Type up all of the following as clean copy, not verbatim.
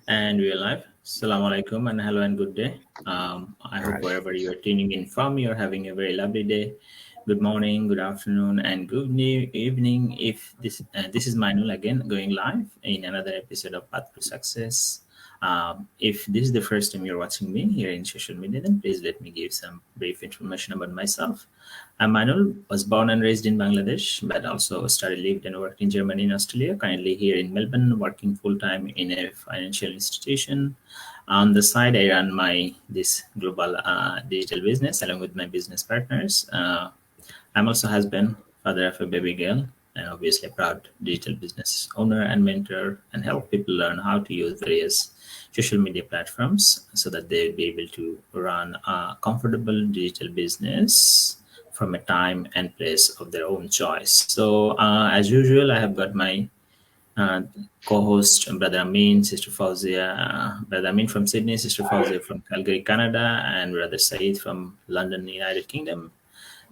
And we're live. Assalamu alaikum and hello and good day. I hope Right. wherever you're tuning in from, you're having a very lovely day. Good morning, good afternoon, and good evening. If this is Mainul again, going live in another episode of Path to Success. If this is the first time you're watching me here in social media, then please let me give some brief information about myself. I'm Manul, was born and raised in Bangladesh, but also studied, lived, and worked in Germany and Australia. Currently here in Melbourne, working full time in a financial institution. On the side, I run my this global digital business along with my business partners. I'm also husband, father of a baby girl, and obviously a proud digital business owner and mentor, and help people learn how to use various social media platforms so that they'll be able to run a comfortable digital business from a time and place of their own choice. So, as usual, I have got my uh, co-host Brother Amin, Sister Fauzia, Brother Amin from Sydney, Sister Fauzia from Calgary, Canada, and Brother Saeed from London, United Kingdom.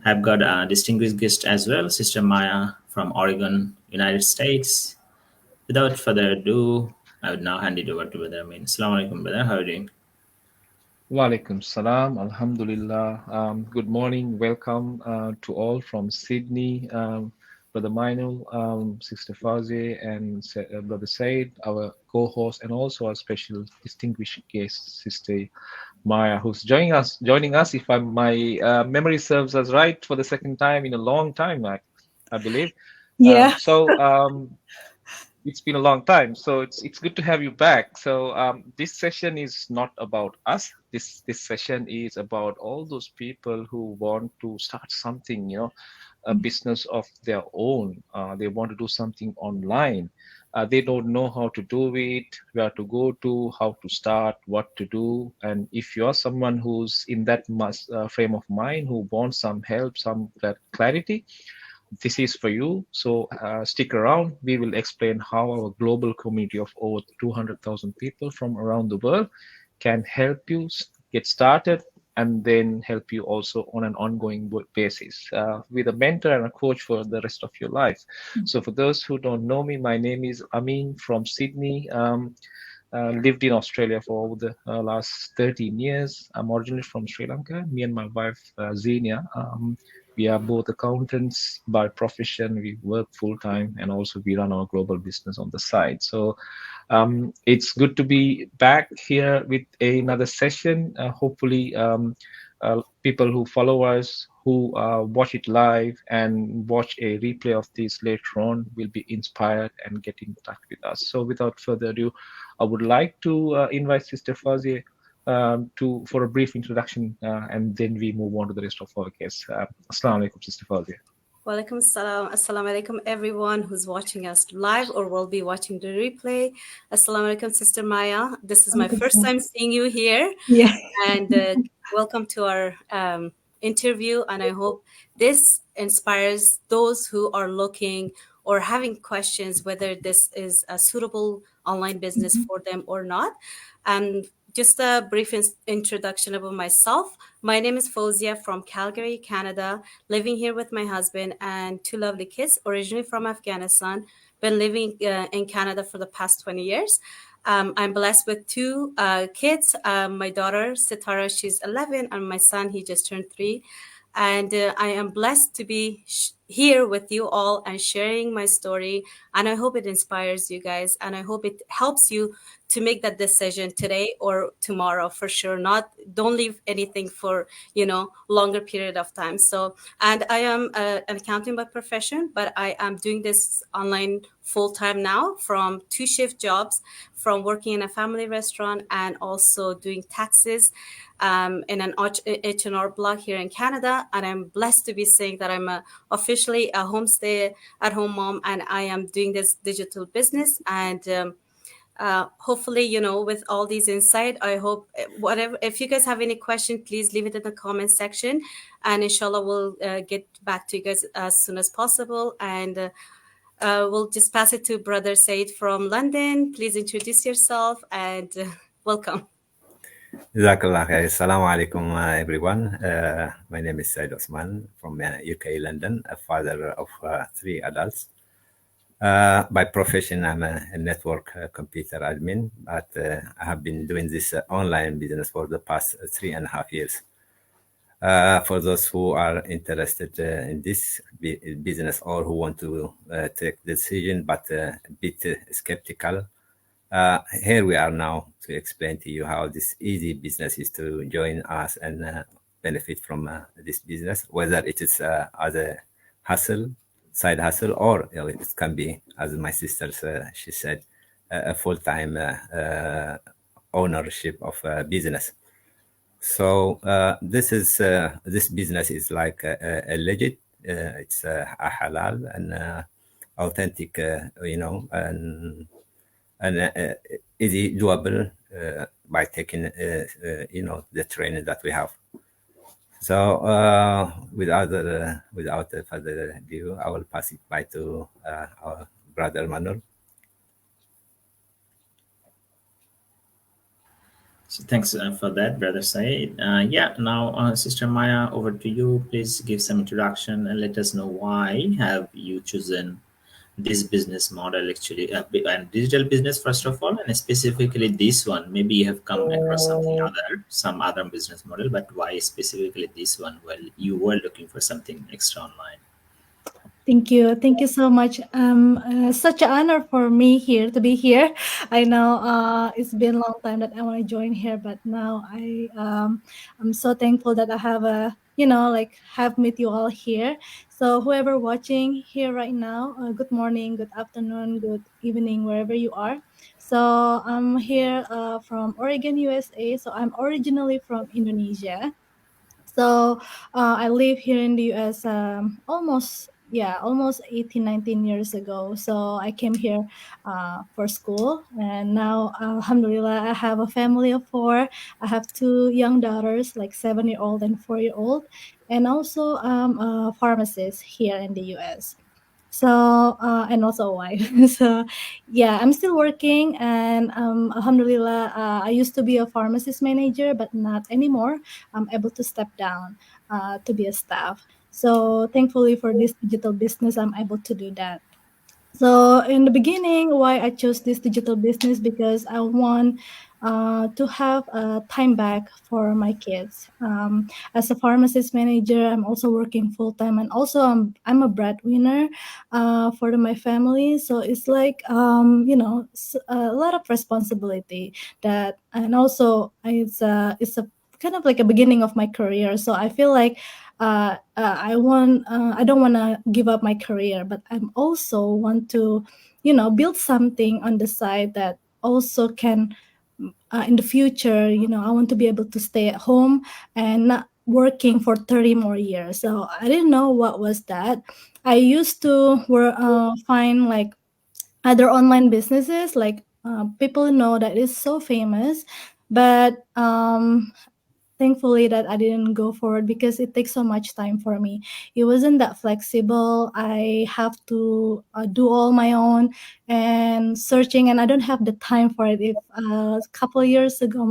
I've got a distinguished guest as well, Sister Maya from Oregon, United States. Without further ado, I would now hand it over to Brother Amin. Assalamu alaikum, brother. How are you doing? Walaikum salam. Alhamdulillah. Good morning. Welcome to all from Sydney. Brother Mainul, Sister Fauzi, and Brother Said, our co-host, and also our special distinguished guest, Sister Maya, who's joining us. If my memory serves us right, for the second time in a long time, I believe. Yeah, It's been a long time, so it's good to have you back. So this session is not about us. This session is about all those people who want to start something, a business of their own. They want to do something online. They don't know how to do it, where to go to, how to start, what to do. And if you're someone who's in that frame of mind, who wants some help, some clarity, this is for you. So stick around. We will explain how our global community of over 200,000 people from around the world can help you get started and then help you also on an ongoing basis with a mentor and a coach for the rest of your life. So for those who don't know me, my name is Amin from Sydney. Lived in Australia for over the last 13 years. I'm originally from Sri Lanka. Me and my wife, Xenia, we are both accountants by profession. We work full time, and also we run our global business on the side. So it's good to be back here with another session. Hopefully, people who follow us, who watch it live and watch a replay of this later on, will be inspired and get in touch with us. So without further ado, I would like to invite Sister Fazia for a brief introduction, and then we move on to the rest of our guests. Assalamu alaikum, Sister Fazia. Walaikum salam. Assalamu alaikum, everyone who's watching us live or will be watching the replay. Assalamu alaikum, Sister Maya. This is my first time seeing you here. Yeah. And welcome to our interview. And I hope this inspires those who are looking or having questions whether this is a suitable online business for them or not. And just a brief introduction about myself. My name is Fauzia from Calgary, Canada, living here with my husband and two lovely kids, originally from Afghanistan. Been living in Canada for the past 20 years. I'm blessed with two kids. My daughter, Sitara, she's 11, and my son, he just turned 3. And I am blessed to be here with you all and sharing my story. And I hope it inspires you guys. And I hope it helps you to make that decision today or tomorrow for sure. Don't leave anything for, longer period of time. So, and I am an accountant by profession, but I am doing this online full time now from 2 shift jobs, from working in a family restaurant and also doing taxes in an H&R block here in Canada. And I'm blessed to be saying that I'm officially a homestay at home mom, and I am doing this digital business. And hopefully, with all these insight, I hope whatever, if you guys have any question, please leave it in the comment section, and inshallah we'll get back to you guys as soon as possible. And we'll just pass it to Brother Said from London. Please introduce yourself and welcome. Jazakallah khair. Assalamu alaikum, everyone. My name is Said Osman from UK, London, a father of 3 adults. By profession, I'm a network computer admin, but I have been doing this online business for the past 3.5 years. For those who are interested in this business or who want to take the decision but a bit skeptical, here we are now to explain to you how this easy business is to join us and benefit from this business, whether it is as a hustle, side hustle, or it can be, as my sister she said, a full-time ownership of a business. So this business is like a legit, it's a halal and authentic, and easy doable by taking the training that we have. So without further ado, I will pass it by to our brother Manur. So thanks for that, Brother Said. Yeah, now, Sister Maya, over to you. Please give some introduction and let us know why have you chosen this business model, actually, and digital business first of all, and specifically this one. Maybe you have come across some other business model, but why specifically this one? Well, you were looking for something extra online. Thank you so much. Such an honor for me to be here. I know it's been a long time that I want to join here, but now I'm so thankful that I have have met you all here. So whoever watching here right now, good morning, good afternoon, good evening, wherever you are. So I'm here from Oregon, USA. So I'm originally from Indonesia. So I live here in the US almost 18, 19 years ago. So I came here for school, and now alhamdulillah, I have a family of 4. I have 2 young daughters, like 7-year-old and 4-year-old, and also a pharmacist here in the US. So and also a wife. So yeah, I'm still working, and alhamdulillah, I used to be a pharmacist manager, but not anymore. I'm able to step down to be a staff. So thankfully for this digital business, I'm able to do that. So in the beginning, why I chose this digital business, because I want to have time back for my kids. As a pharmacist manager, I'm also working full time, and also I'm a breadwinner for my family. So it's like a lot of responsibility and also it's a kind of like a beginning of my career. So I feel like I don't want to give up my career, but I also want to, build something on the side that also can, in the future, I want to be able to stay at home and not working for 30 more years. So I didn't know what was that. I used to find like other online businesses, like people know that is so famous, but thankfully that I didn't go forward because it takes so much time for me. It wasn't that flexible. I have to do all my own and searching, and I don't have the time for it. If a couple of years ago,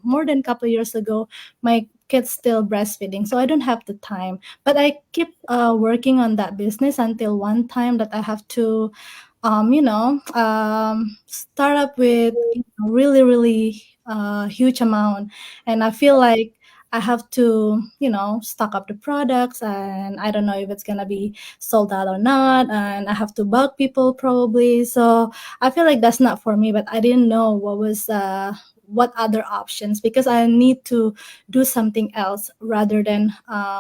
more than a couple of years ago, my kid's still breastfeeding, so I don't have the time. But I keep working on that business until one time that I have to start up with really, really huge amount. And I feel like I have to, stock up the products, and I don't know if it's going to be sold out or not. And I have to bug people probably. So I feel like that's not for me, but I didn't know what other options, because I need to do something else rather than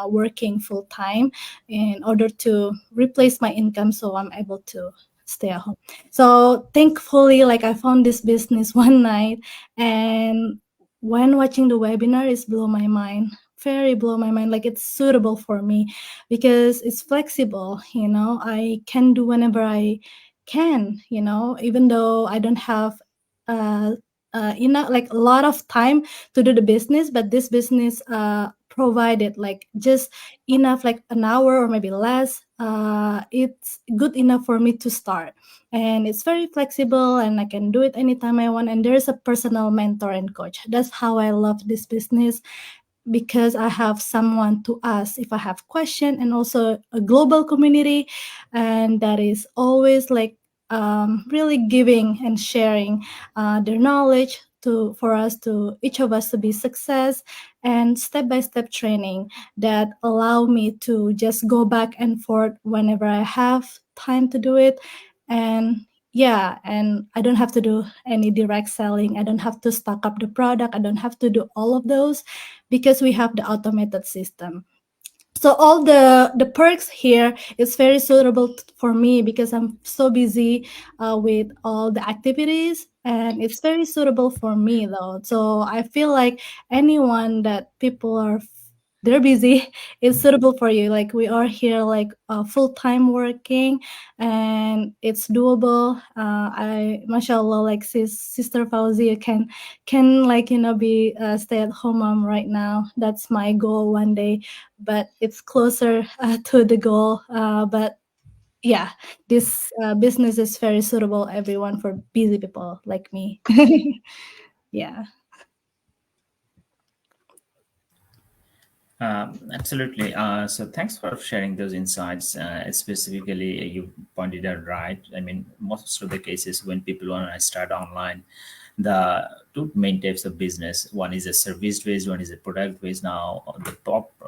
working full time in order to replace my income, so I'm able to stay at home. So thankfully, like, I found this business one night, and when watching the webinar, it's blow my mind, very blow my mind. Like, it's suitable for me because it's flexible. I can do whenever I can. Even though I don't have like a lot of time to do the business, but this business provided like just enough, like an hour or maybe less. It's good enough for me to start, and it's very flexible, and I can do it anytime I want. And there's a personal mentor and coach. That's how I love this business. because I have someone to ask if I have question, and also a global community, and that is always like really giving and sharing their knowledge to for us to each of us to be success, and step by step training that allow me to just go back and forth whenever I have time to do it. And yeah, and I don't have to do any direct selling. I don't have to stock up the product. I don't have to do all of those because we have the automated system. So all the perks here is very suitable for me because I'm so busy with all the activities, and it's very suitable for me though. So I feel like anyone that people are they're busy is suitable for you. Like we are here like full-time working, and it's doable. I mashallah, like sister Fauzi can like be a stay-at-home mom right now. That's my goal one day, but it's closer to the goal. But yeah, this business is very suitable everyone for busy people like me. Yeah. Absolutely. So thanks for sharing those insights. Specifically, you pointed out right. I mean, most of the cases when people want to start online, the two main types of business, one is a service based, one is a product based. Now,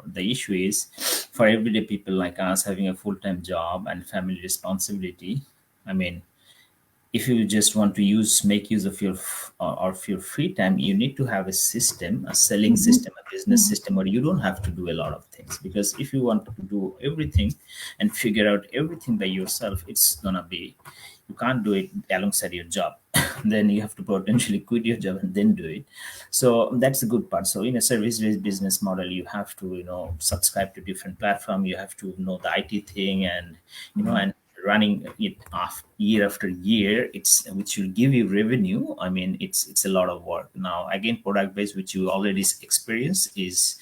the issue is for everyday people like us having a full time job and family responsibility. I mean, if you just want to make use of your of your free time, you need to have a system, a selling Mhm. system, a business system, or you don't have to do a lot of things. Because if you want to do everything and figure out everything by yourself, it's gonna be, you can't do it alongside your job. Then you have to potentially quit your job and then do it. So that's the good part. So in a service-based business model, you have to subscribe to different platform, you have to know the IT thing, and and running it off year after year, it's which will give you revenue. I mean, it's a lot of work. Now again, product based, which you already experience, is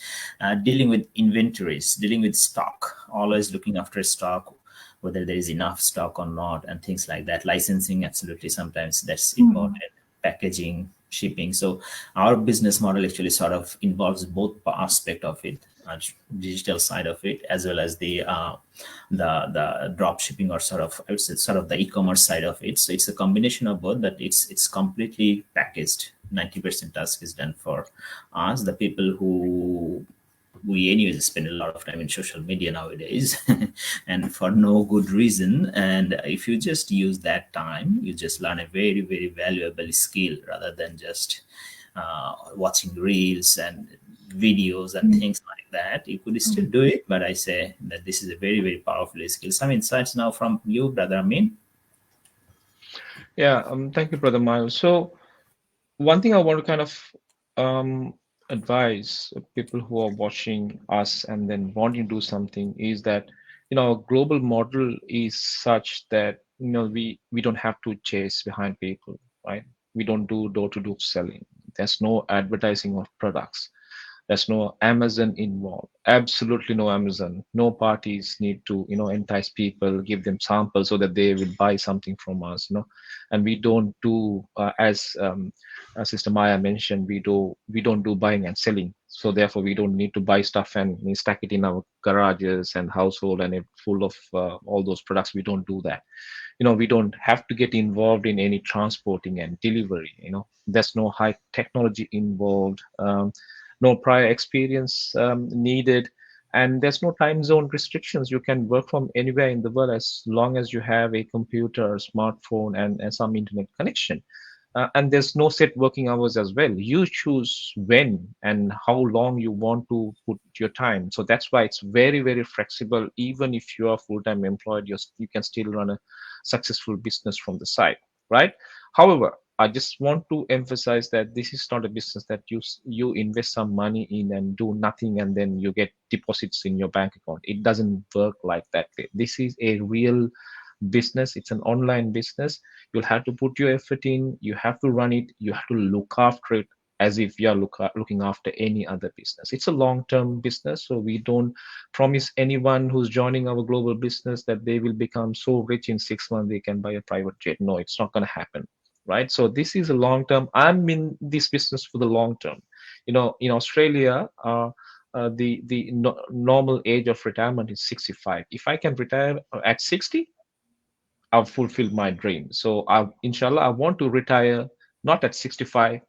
dealing with inventories, dealing with stock, always looking after stock, whether there is enough stock or not, and things like that. Licensing, absolutely, sometimes that's important. Packaging, shipping. So our business model actually sort of involves both aspect of it, digital side of it, as well as the drop shipping, or sort of, I would say, sort of the e-commerce side of it. So it's a combination of both, but it's completely packaged. 90% task is done for us, the people who we anyways spend a lot of time in social media nowadays, and for no good reason. And if you just use that time, you just learn a very, very valuable skill, rather than just watching reels and videos and things like that. You could still do it, but I say that this is a very, very powerful skill. Some insights now from you, brother Amin. Yeah, thank you, Brother Miles. So one thing I want to kind of advise people who are watching us and then wanting to do something is that our global model is such that we don't have to chase behind people, right? We don't do door-to-door selling. There's no advertising of products. There's no Amazon involved. Absolutely no Amazon. No parties need to, entice people, give them samples so that they will buy something from us. And we don't do, as Sister Maya mentioned, we don't do buying and selling. So therefore, we don't need to buy stuff and stack it in our garages and household and it full of all those products. We don't do that. We don't have to get involved in any transporting and delivery. There's no high technology involved. No prior experience needed, and there's no time zone restrictions. You can work from anywhere in the world as long as you have a computer, a smartphone, and some internet connection. And there's no set working hours as well. You choose when and how long you want to put your time. So that's why it's very, very flexible. Even if you are full-time employed, you can still run a successful business from the side, right? However, I just want to emphasize that this is not a business that you invest some money in and do nothing and then you get deposits in your bank account. It doesn't work like that. This is a real business. It's an online business. You'll have to put your effort in. You have to run it. You have to look after it as if you're looking after any other business. It's a long-term business, so we don't promise anyone who's joining our global business that they will become so rich in 6 months they can buy a private jet. No, it's not going to happen, right? So this is a long-term. I'm in this business for the long term. In Australia, the normal age of retirement is 65. If I can retire at 60, I've fulfilled my dream. So inshallah, I want to retire not at 65,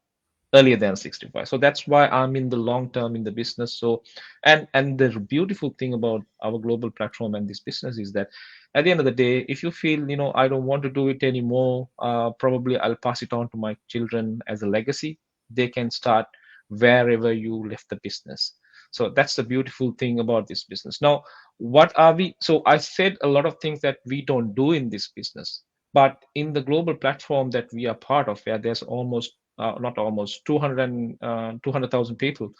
earlier than 65. So that's why I'm in the long term in the business. So and the beautiful thing about our global platform and this business is that at the end of the day, if you feel, I don't want to do it anymore, probably I'll pass it on to my children as a legacy. They can start wherever you left the business. So that's the beautiful thing about this business. Now, what are we? So I said a lot of things that we don't do in this business, but in the global platform that we are part of, where there's almost not almost 200,000 people,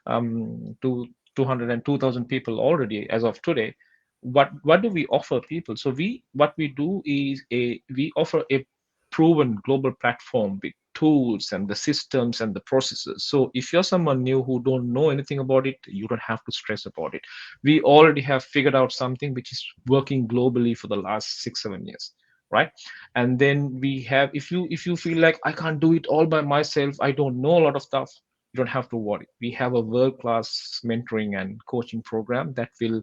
to 202,000 people already as of today. What do we offer people? So what we do is we offer a proven global platform with tools and the systems and the processes. So if you're someone new who don't know anything about it, you don't have to stress about it. We already have figured out something which is working globally for the last 6-7 years, right? And then we have, if you feel like I can't do it all by myself, I don't know a lot of stuff, you don't have to worry. We have a world-class mentoring and coaching program that will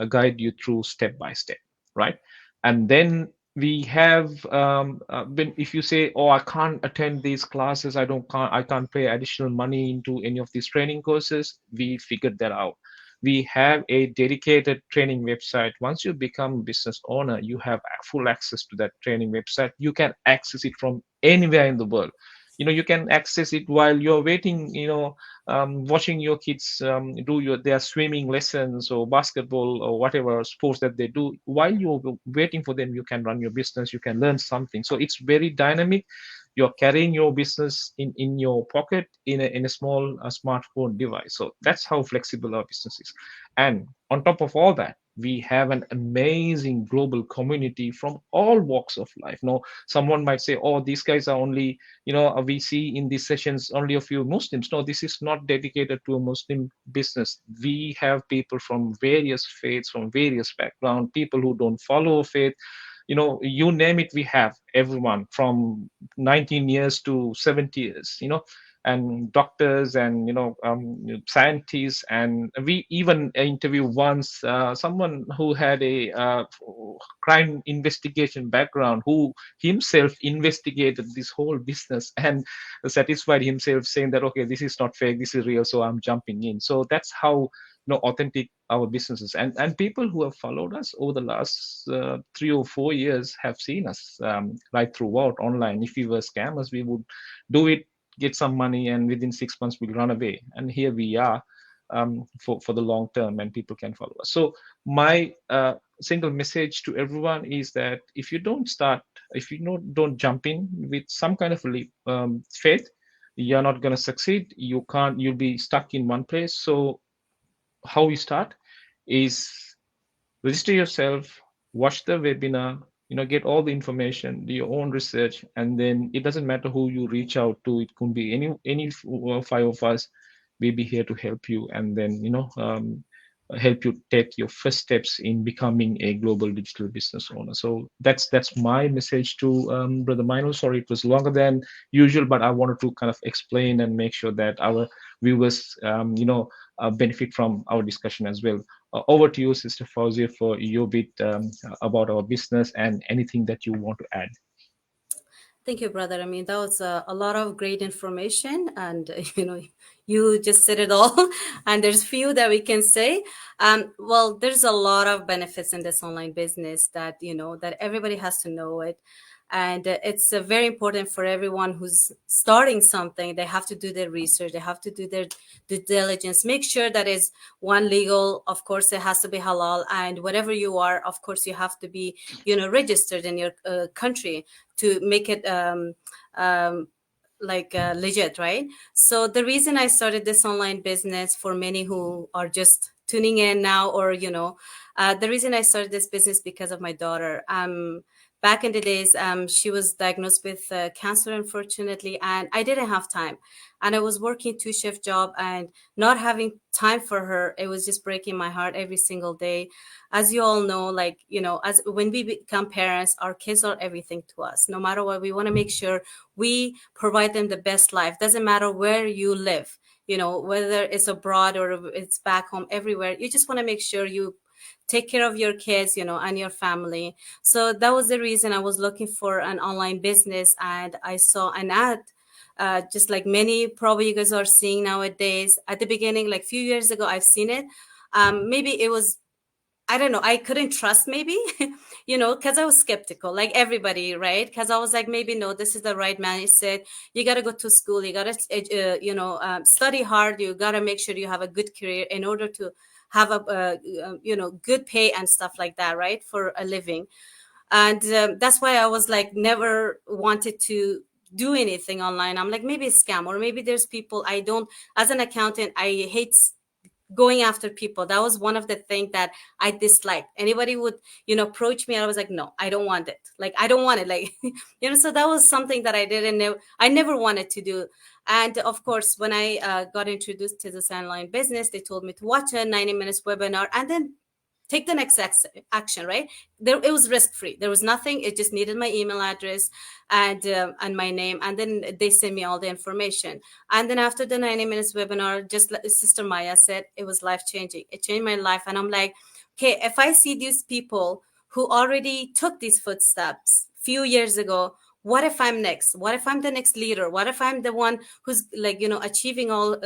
guide you through step by step, right? And then we have when if you say, oh, I can't attend these classes, I can't pay additional money into any of these training courses, we figured that out. We have a dedicated training website. Once you become a business owner, you have full access to that training website. You can access it from anywhere in the world. You can access it while you're waiting, watching your kids do their swimming lessons or basketball or whatever sports that they do. While you're waiting for them, you can run your business, you can learn something. So it's very dynamic. You're carrying your business in your pocket in a small smartphone device. So that's how flexible our business is. And on top of all that, we have an amazing global community from all walks of life. Now, someone might say, oh, these guys are only, we see in these sessions only a few Muslims. No, this is not dedicated to a Muslim business. We have people from various faiths, from various backgrounds, people who don't follow faith. You name it, we have everyone from 19 years to 70 years, and doctors and scientists. And we even interview once someone who had a crime investigation background, who himself investigated this whole business and satisfied himself, saying that, okay, this is not fake, this is real, so I'm jumping in. So that's how authentic our businesses. And people who have followed us over the last 3 or 4 years have seen us right throughout online. If we were scammers, we would do it, get some money, and within 6 months we'll run away. And here we are for the long term, and people can follow us. So my single message to everyone is that if you don't don't jump in with some kind of faith, you're not going to succeed. You'll be stuck in one place. So how you start is register yourself, watch the webinar, get all the information, do your own research, and then it doesn't matter who you reach out to. It could be any 5 of us. We'll be here to help you, and then help you take your first steps in becoming a global digital business owner. So that's my message to Brother Mino. Sorry, it was longer than usual, but I wanted to kind of explain and make sure that our viewers benefit from our discussion as well. Over to you, Sister Fauzia, for your bit about our business and anything that you want to add. Thank you, brother. I mean, that was a lot of great information, and you just said it all. And there's few that we can say. Well, there's a lot of benefits in this online business that that everybody has to know it. And it's very important for everyone who's starting something. They have to do their research. They have to do their due diligence. Make sure that is one legal. Of course, it has to be halal. And whatever you are, of course, you have to be, registered in your country to make it legit, right? So the reason I started this online business, for many who are just tuning in now, or the reason I started this business because of my daughter. Back in the days, she was diagnosed with cancer, unfortunately, and I didn't have time. And I was working 2-shift job, and not having time for her, it was just breaking my heart every single day. As you all know, as when we become parents, our kids are everything to us. No matter what, we want to make sure we provide them the best life. Doesn't matter where you live. whether it's abroad or it's back home, everywhere. You just want to make sure you take care of your kids, and your family. So that was the reason I was looking for an online business, and I saw an ad, just like many probably you guys are seeing nowadays. At the beginning, like few years ago, I've seen it. Maybe it was, I don't know, I couldn't trust maybe, because I was skeptical, like everybody, right? Because I was like, maybe no, this is the right mindset. You got to go to school. You got to, study hard. You got to make sure you have a good career in order to have a, good pay and stuff like that, right? For a living. And that's why I was like, never wanted to do anything online. I'm like, maybe a scam, or maybe there's people I don't, as an accountant, I hate going after people. That was one of the things that I disliked. Anybody would, approach me, I was like, no, I don't want it. Like, I don't want it. Like, so that was something that I didn't I never wanted to do. And of course, when I got introduced to this online business, they told me to watch a 90 minutes webinar and then take the next action, right? There, it was risk free. There was nothing. It just needed my email address and my name, and then they sent me all the information. And then after the 90 minutes webinar, just like Sister Maya said, it was life changing. It changed my life, and I'm like, okay, if I see these people who already took these footsteps few years ago, what if I'm next? What if I'm the next leader? What if I'm the one who's like, achieving all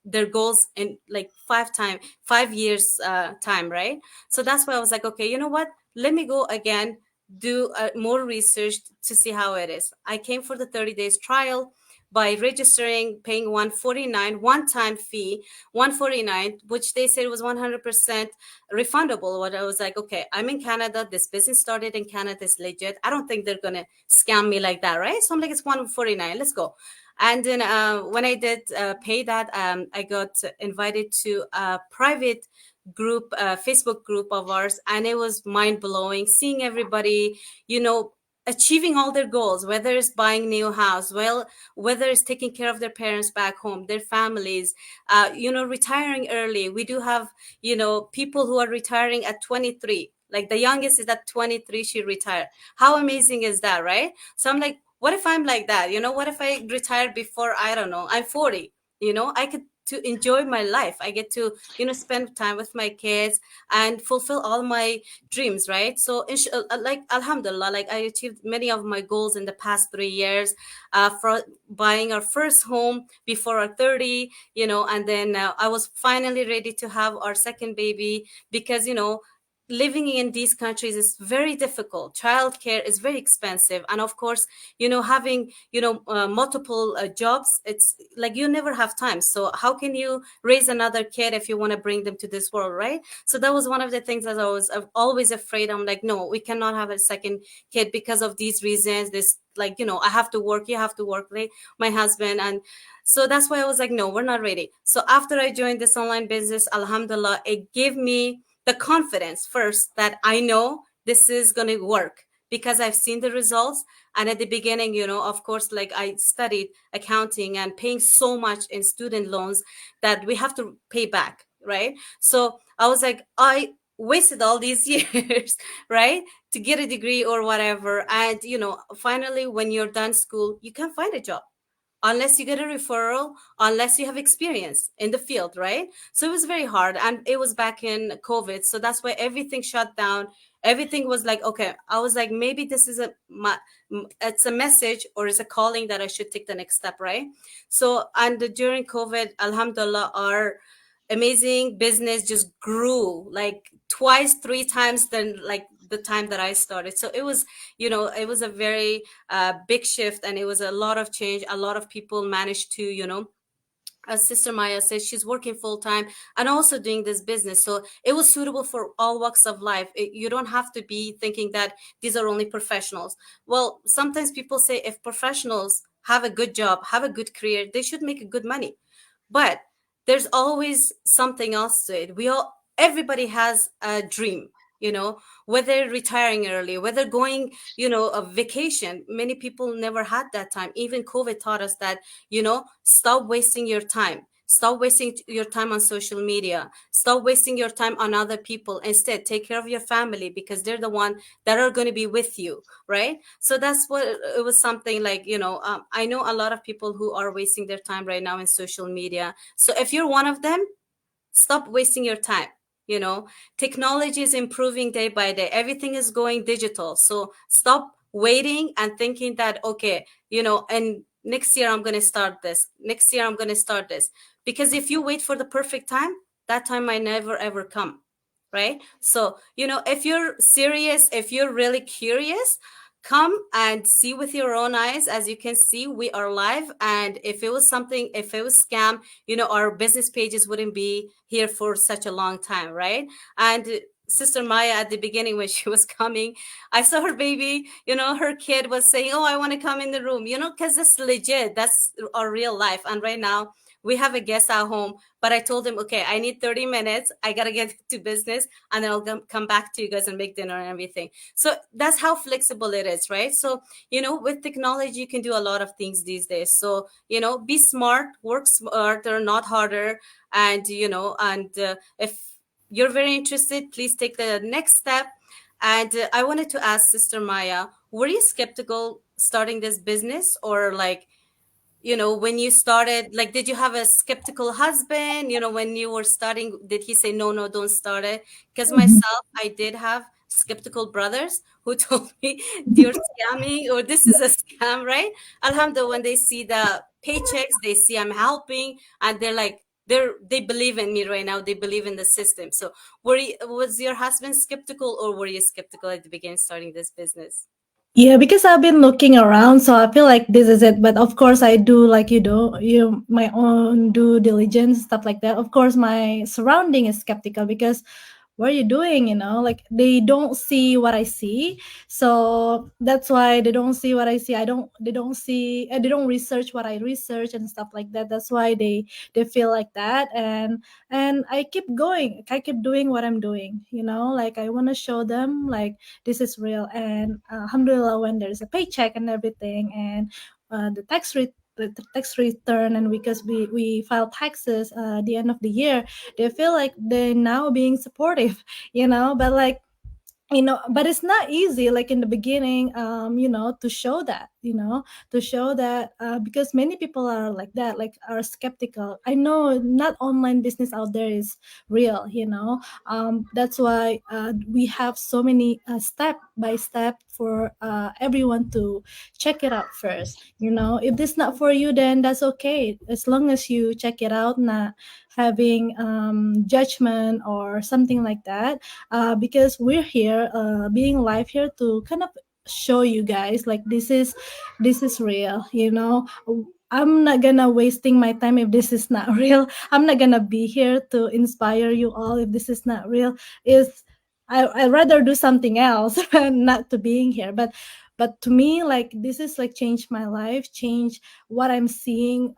their goals in like 5 years time, right? So that's why I was like, okay, you know what, let me go again, do more research to see how it is. I came for the 30 days trial by registering, paying 149 one-time fee, 149, which they said was 100% refundable. What I was like, okay, I'm in Canada, this business started in Canada, it's legit, I don't think they're gonna scam me like that, right? So I'm like, it's 149, let's go. And then when I did pay that, I got invited to a private group, Facebook group of ours, and it was mind blowing seeing everybody, achieving all their goals, whether it's buying new house, well, whether it's taking care of their parents back home, their families, retiring early. We do have, people who are retiring at 23. Like the youngest is at 23, she retired. How amazing is that, right? So I'm like, what if I'm like that? What if I retire before, I don't know, I'm 40? I could to enjoy my life. I get to, spend time with my kids and fulfill all my dreams, right? So, like, alhamdulillah, like I achieved many of my goals in the past 3 years, for buying our first home before our 30, and then I was finally ready to have our second baby because, living in these countries is very difficult. Childcare is very expensive, and of course, having multiple jobs, it's like you never have time. So how can you raise another kid if you want to bring them to this world, right? So that was one of the things that I was always afraid. I'm like, no, we cannot have a second kid because of these reasons. This, like, I have to work, you have to work, like my husband. And so that's why I was like, no, we're not ready. So after I joined this online business, alhamdulillah, it gave me the confidence first that I know this is going to work because I've seen the results. And at the beginning, of course, like I studied accounting and paying so much in student loans that we have to pay back, right? So I was like, I wasted all these years, right, to get a degree or whatever. And, finally, when you're done school, you can't find a job unless you get a referral, unless you have experience in the field, right? So it was very hard. And it was back in COVID. So that's why everything shut down. Everything was like, okay, I was like, maybe this is it's a message or it's a calling that I should take the next step, right? So, and during COVID, alhamdulillah, our amazing business just grew like twice, 3 times than like the time that I started. So it was, it was a very big shift, and it was a lot of change. A lot of people managed to, as Sister Maya says, she's working full time and also doing this business. So it was suitable for all walks of life. You don't have to be thinking that these are only professionals. Well, sometimes people say if professionals have a good job, have a good career, they should make a good money. But there's always something else to it. Everybody has a dream, whether retiring early, whether going, a vacation. Many people never had that time. Even COVID taught us that, stop wasting your time. Stop wasting your time on social media. Stop wasting your time on other people. Instead, take care of your family, because they're the one that are going to be with you, right? So that's what it was, something like, I know a lot of people who are wasting their time right now in social media. So if you're one of them, stop wasting your time. Technology is improving day by day. Everything is going digital. So stop waiting and thinking that, okay, and next year I'm going to start this, next year I'm going to start this. Because if you wait for the perfect time, that time might never ever come, right? So if you're serious, if you're really curious, come and see with your own eyes. As you can see, we are live. And if it was something, if it was scam, our business pages wouldn't be here for such a long time, right? And Sister Maya, at the beginning when she was coming, I saw her baby, her kid was saying, oh, I want to come in the room, because that's legit, that's our real life. And right now we have a guest at home, but I told him, okay, I need 30 minutes, I gotta get to business, and then I'll come back to you guys and make dinner and everything. So that's how flexible it is, right? So with technology you can do a lot of things these days. So be smart, work smarter, not harder. And if you're very interested, please take the next step. And I wanted to ask Sister Maya, were you skeptical starting this business? Or like, when you started, like, did you have a skeptical husband? When you were starting, did he say, no, no, don't start it? Because myself, I did have skeptical brothers who told me, you're scamming, or this is a scam, right? Alhamdulillah, when they see the paychecks, they see I'm helping, and they're like, they believe in me right now. They believe in the system. So was your husband skeptical, or were you skeptical at the beginning starting this business? Yeah, because I've been looking around, so I feel like this is it. But of course, I do, like, my own due diligence, stuff like that. Of course, my surrounding is skeptical because what are you doing? Like, they don't see what I see, so that's why they don't see what I see. They don't see, they don't research what I research and stuff like that. That's why they feel like that. And I keep going. I keep doing what I'm doing. Like, I want to show them, like, this is real. And alhamdulillah, when there's a paycheck and everything, and the tax return, and because we file taxes at the end of the year, they feel like they're now being supportive. But like, but it's not easy, like in the beginning, to show that, because many people are like that, like, are skeptical. I know not online business out there is real. That's why we have so many step by step for everyone to check it out first. If this not for you, then that's okay, as long as you check it out, not having judgment or something like that. Because we're here, being live here, to kind of show you guys, like, this is real. I'm not gonna wasting my time if this is not real. I'm not gonna be here to inspire you all if this is not real. Is I'd rather do something else not to being here. But to me, like, this is like changed my life, change what I'm seeing,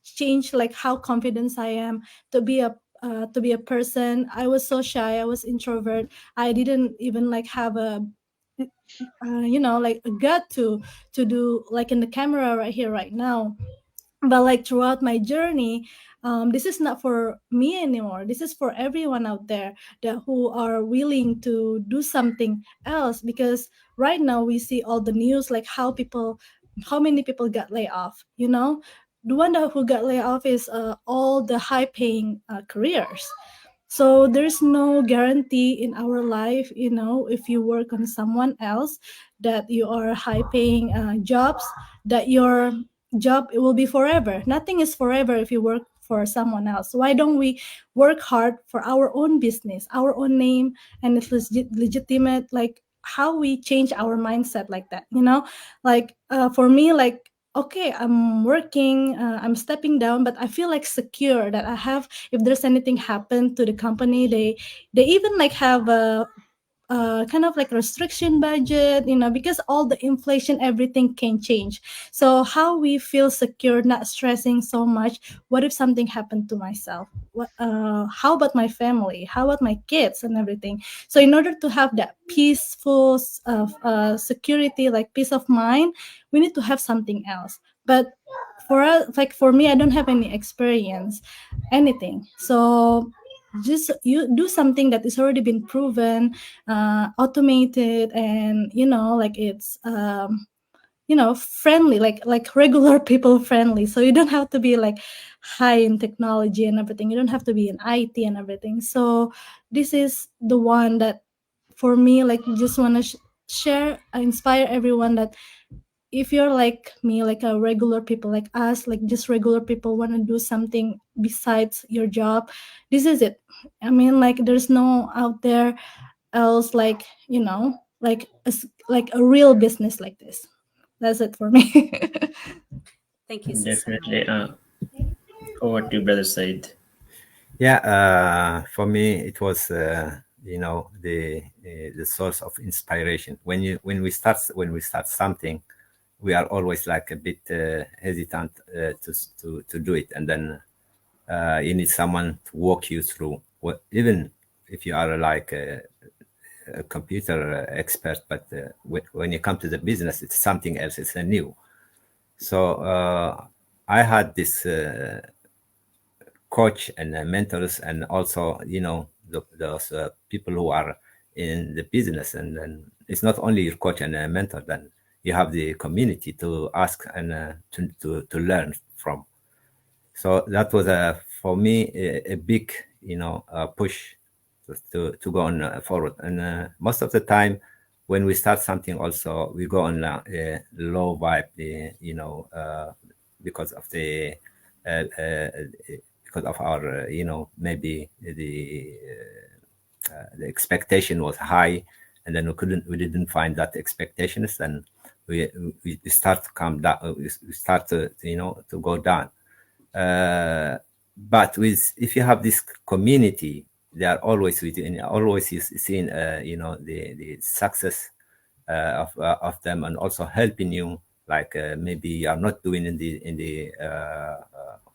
change like how confident I am to be a person. I was so shy, I was introvert, I didn't even like have a like a gut to do, like, in the camera right here right now. But like, throughout my journey, this is not for me anymore, this is for everyone out there that who are willing to do something else. Because right now we see all the news, like how many people got laid off. The one who got laid off is all the high paying careers. So there's no guarantee in our life, if you work on someone else, that you are high paying jobs, that your job, it will be forever. Nothing is forever if you work for someone else. Why don't we work hard for our own business, our own name, and it's legitimate, like how we change our mindset like that, like for me, like, okay, I'm working, I'm stepping down, but I feel like secure that I have, if there's anything happen to the company, they even like have a kind of like restriction budget, because all the inflation, everything can change. So how we feel secure, not stressing so much, what if something happened to myself, how about my family, how about my kids and everything. So in order to have that peaceful security, like peace of mind, we need to have something else. But for us, like for me, I don't have any experience, anything. So just you do something that is already been proven, automated, and like it's friendly, like regular people friendly. So you don't have to be like high in technology and everything. You don't have to be in IT and everything. So this is the one that for me, like, just want to share, inspire everyone that if you're like me, like a regular people like us, like just regular people want to do something besides your job, this is it. I mean, like, there's no out there else, like, like like a real business like this. That's it for me. Thank you, sister. Definitely. Over to Brother Said. Yeah, for me it was the source of inspiration. When we start something, we are always like a bit hesitant to do it, and then you need someone to walk you through. Even if you are like a computer expert, but when you come to the business, it's something else. It's a new. So I had this coach and mentors, and also those people who are in the business, and then it's not only your coach and mentor. Then you have the community to ask and to learn from. So that was for me a big push to go on forward. And most of the time when we start something, also we go on a low vibe, because of the because of our maybe the expectation was high, and then we didn't find that expectations, and we start to come down. We start to go down. But if you have this community, they are always with you, and always seeing the success of them, and also helping you, like maybe you are not doing in the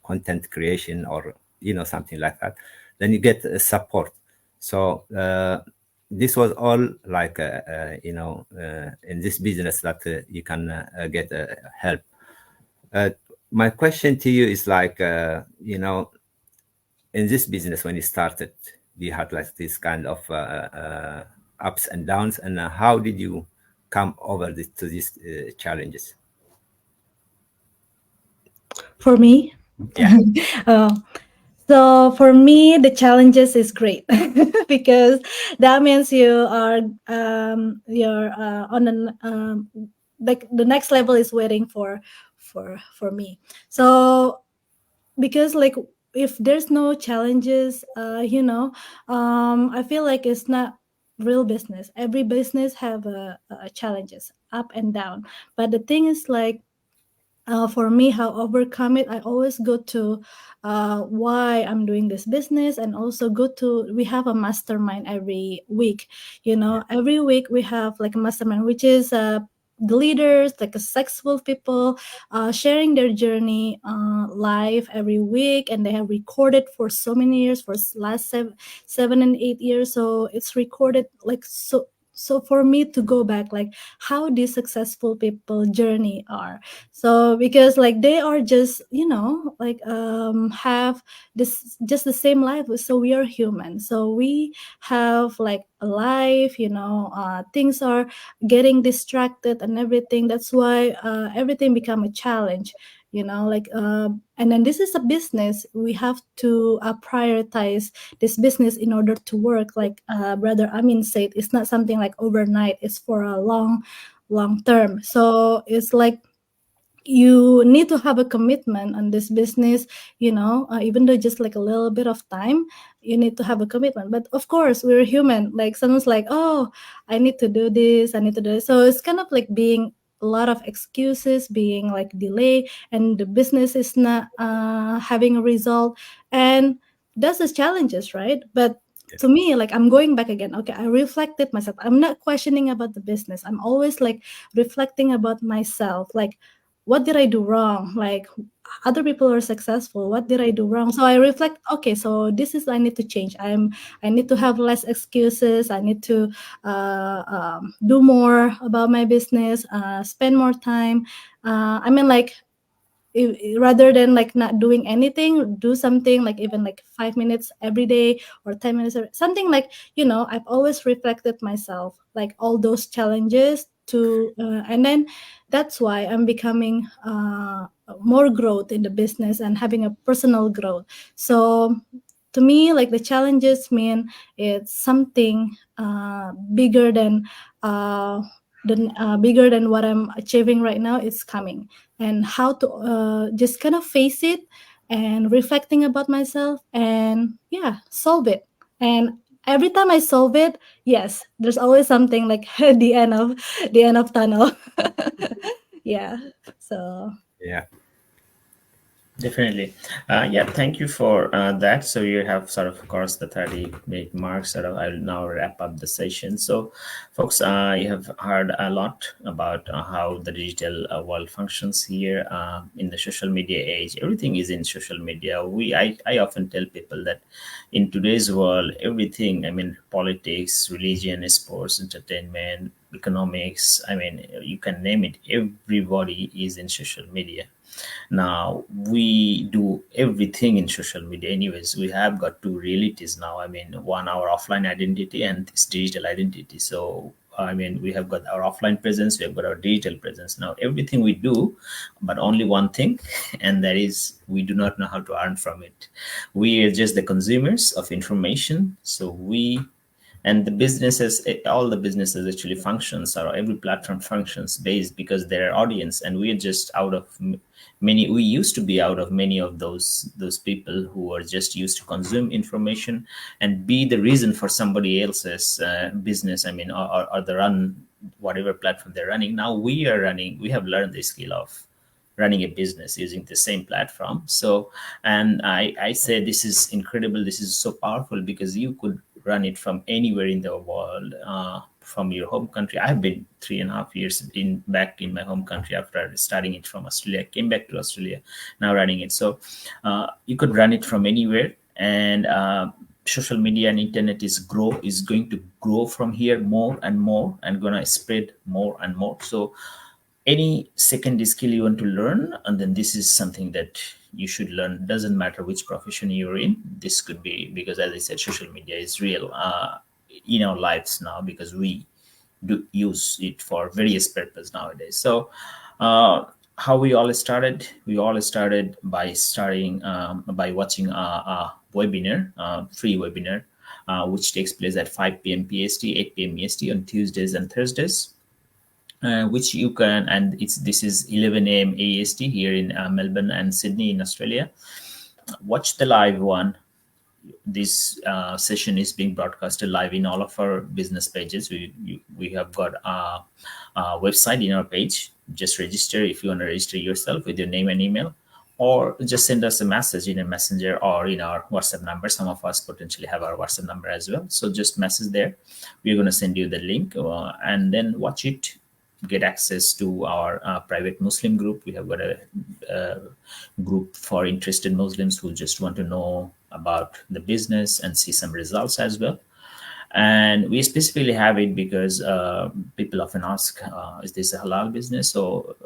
content creation, or something like that, then you get support. So this was all like in this business that you can get help. My question to you is like, in this business, when you started, you had like this kind of ups and downs, and how did you come over to these challenges? For me, Yeah. So for me, the challenges is great because that means you're on like the next level is waiting for me. So because like if there's no challenges, I feel like it's not real business. Every business have challenges up and down, but the thing is like, for me, how overcome it, I always go to why I'm doing this business, and also we have a mastermind every week. Every week we have like a mastermind, which is the leaders, like a successful people, sharing their journey live every week, and they have recorded for so many years, for last 7 and 8 years. So it's recorded like so for me to go back, like how these successful people journey are. So because like they are just like have this just the same life. So we are human, so we have like a life, things are getting distracted and everything. That's why everything become a challenge, like and then this is a business. We have to prioritize this business in order to work, like brother Amin said. It's not something like overnight, it's for a long term. So it's like you need to have a commitment on this business, even though just like a little bit of time, you need to have a commitment. But of course, we're human. Like someone's like, oh, I need to do this, I need to do this. So it's kind of like being a lot of excuses, being like delay, and the business is not having a result, and that's the challenges, right? But to me, like, I'm going back again. Okay, I reflected myself. I'm not questioning about the business. I'm always like reflecting about myself. Like, what did I do wrong? Like, other people are successful. What did I do wrong? So I reflect. Okay, so this is I need to change. I need to have less excuses. I need to do more about my business. Spend more time. I mean, like, rather than like not doing anything, do something like even like 5 minutes every day or 10 minutes or something, like, I've always reflected myself like all those challenges to and then that's why I'm becoming more growth in the business and having a personal growth. So to me, like the challenges mean it's something bigger than what I'm achieving right now is coming, and how to just kind of face it and reflecting about myself and yeah, solve it. And every time I solve it, yes, there's always something like the end of tunnel. Yeah. So Yeah. Definitely. Yeah, thank you for that. So you have sort of crossed the 30-minute mark. Sort of, I'll now wrap up the session. So, folks, you have heard a lot about how the digital world functions here in the social media age. Everything is in social media. I often tell people that in today's world, everything, I mean, politics, religion, sports, entertainment, economics, I mean, you can name it, everybody is in social media. Now we do everything in social media anyways. We have got two realities now. I mean, one, our offline identity, and this digital identity. So I mean, we have got our offline presence, we have got our digital presence. Now everything we do, but only one thing, and that is we do not know how to earn from it. We are just the consumers of information. So we, and the businesses, all the businesses actually functions, or every platform functions based because they're audience, and we are just out of many. We used to be out of many of those people who are just used to consume information and be the reason for somebody else's business, I mean, or the run whatever platform they're running. Now we have learned the skill of running a business using the same platform. So, and I say this is incredible, this is so powerful, because you could run it from anywhere in the world, from your home country. I've been 3.5 years back in my home country after starting it from Australia. I came back to Australia, now running it. So you could run it from anywhere, and social media and internet is going to grow from here more and more, and gonna spread more and more. So any second skill you want to learn, and then this is something that you should learn. Doesn't matter which profession you're in. This could be, because as I said, social media is real in our lives now, because we do use it for various purposes nowadays. So how we all started by watching a webinar, free webinar, which takes place at 5 p.m. PST, 8 p.m. EST on Tuesdays and Thursdays, which you can, and this is 11 a.m. AST here in Melbourne and Sydney in Australia. Watch the live one. This session is being broadcasted live in all of our business pages. We have got a website in our page. Just register if you want to register yourself with your name and email, or just send us a message in a messenger or in our WhatsApp number. Some of us potentially have our WhatsApp number as well. So just message there. We're going to send you the link, and then watch it. Get access to our private Muslim group. We have got a group for interested Muslims who just want to know about the business and see some results as well. And we specifically have it because people often ask, is this a halal business? So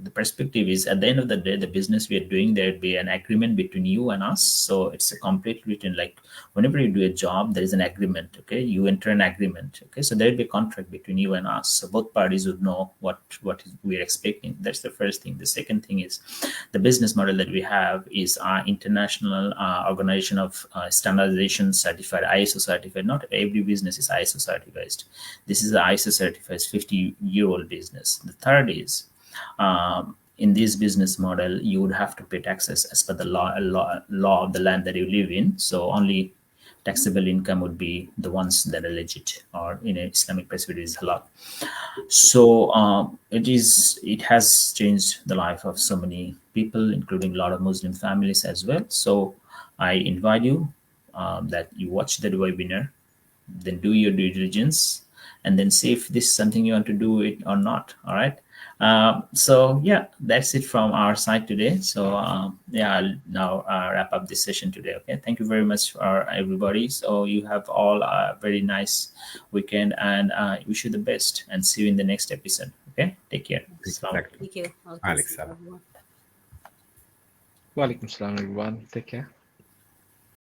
the perspective is, at the end of the day, the business we are doing, there'd be an agreement between you and us. So it's a complete written, like whenever you do a job, there is an agreement. Okay, you enter an agreement. Okay, so there'd be a contract between you and us. So both parties would know what we're expecting. That's the first thing. The second thing is the business model that we have is our international organization of standardization certified, ISO certified. Not every business is ISO certified. This is the ISO certified 50-year-old business. The third is, in this business model, you would have to pay taxes as per the law of the land that you live in. So only taxable income would be the ones that are legit, or in an Islamic perspective is halal. So it has changed the life of so many people, including a lot of Muslim families as well. So I invite you that you watch the webinar, then do your due diligence, and then see if this is something you want to do it or not. All right. So yeah, that's it from our side today. So yeah, I'll now wrap up this session today. Okay, thank you very much for everybody. So you have all a very nice weekend, and wish you the best, and see you in the next episode. Okay, take care. Exactly. Thank you. Alex. Welcome. Walaikum salam, everyone. Take care.